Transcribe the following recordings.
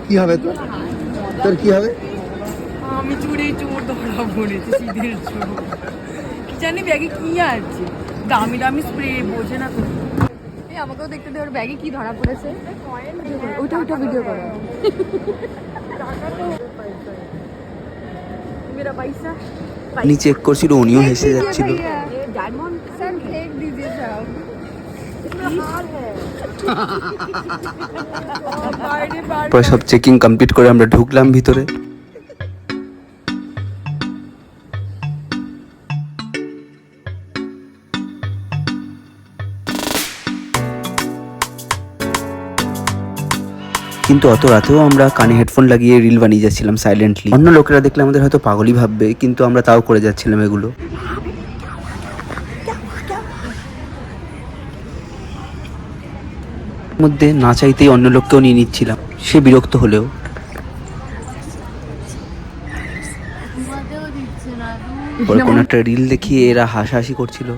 কি হবে তোর? তোর কি হবে? আমি চুরি চোর ধরা পড়েছি, সিঁদুরের চোর। কি জানি ব্যাগে কি আছে, দামি দামি স্প্রে, বোঝে না তো। এই আমাকেও দেখতে দে, ওর ব্যাগে কি ধরা পড়েছে। ওইটা ভিডিও করো। মেরা পয়সা উনি চেক করছিল, উনিও হেসে যাচ্ছিল। डायमंड सर फेंक दीजिए सब, इसमें हार है। পরে সব চেকিং কমপ্লিট করে আমরা ঢুকলাম ভিতরে। কিন্তু অত রাতেও আমরা কানে হেডফোন লাগিয়ে রিল বানিয়ে যাচ্ছিলাম সাইলেন্টলি। অন্য লোকেরা দেখলে আমাদের হয়তো পাগলই ভাববে, কিন্তু আমরা তাও করে যাচ্ছিলাম এগুলো। মধ্যে না চাইতেই অন্য লোককেও নিয়ে নিচ্ছিলাম, সে বিরক্ত হলেও। পরে কোনো একটা রিল দেখিয়ে এরা হাসাহাসি করছিল।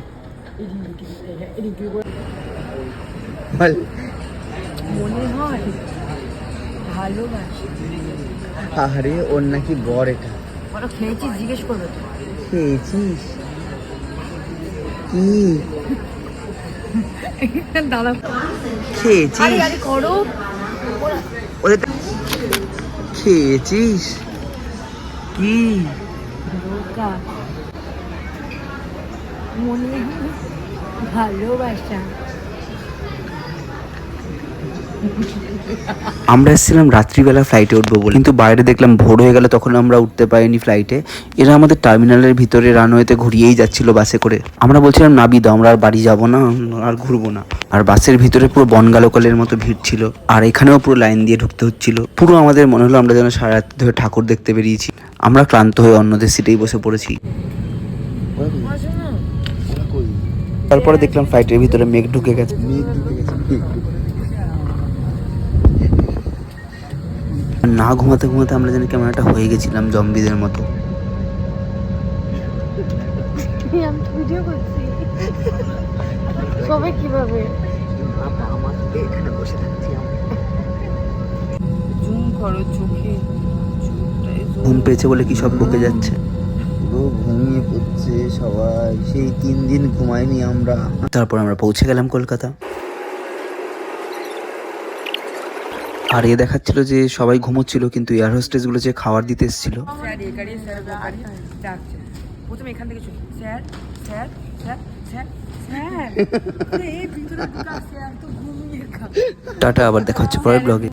মনে হয় ভালোবাসি। আরে ওর নাকি বর এটা। ওরা খেয়েছিস জিজ্ঞেস করবে তো। খেয়েছিস কি? দাদা খেয়েছিস? আরে করো ওরে খেয়েছিস কি? ধোকা, মনে হয় ভালোবাসা। আমরা এসেছিলাম রাত্রিবেলা ফ্লাইটে উঠবো বলে, কিন্তু বাইরে দেখলাম ভোর হয়ে গেল, তখন আমরা উঠতে পারিনি ফ্লাইটে। এরা আমাদের টার্মিনালের ভিতরে রানওয়েতে ঘুরিয়েই যাচ্ছিল বাসে করে। আমরা বলছিলাম নাবি দাও, আমরা আর বাড়ি যাবো না, আর ঘুরবো না। আর বাসের ভিতরে পুরো বনগালোকালের মতো ভিড় ছিল, আর এখানেও পুরো লাইন দিয়ে ঢুকতে হচ্ছিল। পুরো আমাদের মনে হলো আমরা যেন সারা রাত ধরে ঠাকুর দেখতে বেরিয়েছি। আমরা ক্লান্ত হয়ে অন্যদের সিটেই বসে পড়েছি। তারপরে দেখলাম ফ্লাইটের ভিতরে মেঘ ঢুকে গেছে। না ঘুমাতে ঘুমাতে আমরা যেন কেমন একটা হয়ে গেছিলাম জম্বিদের মতো। আমি ভিডিও করছি সবাই কিভাবে জুম করো চোখে। ঘুম পেয়েছে বলে কি সব বকে যাচ্ছে? পুরো ঘুমিয়ে পড়ছে সবাই, সেই 3 দিন ঘুমাইনি আমরা। তারপর আমরা পৌঁছে গেলাম কলকাতা। আর এ দেখাচ্ছিল যে সবাই ঘুমোচ্ছিল, কিন্তু এয়ার হোস্টেস গুলো যে খাবার দিতে এসেছিল। স্যার এ গাড়ি স্যার ও গাড়ি ডাকছে। প্রথমে এখান থেকে শুনি sir sir sir sir sir, এই ভিতরে ঢুকা স্যার তো ঘুমিয়ে খা। টাটা, আবার দেখা হচ্ছে পরের ব্লগে।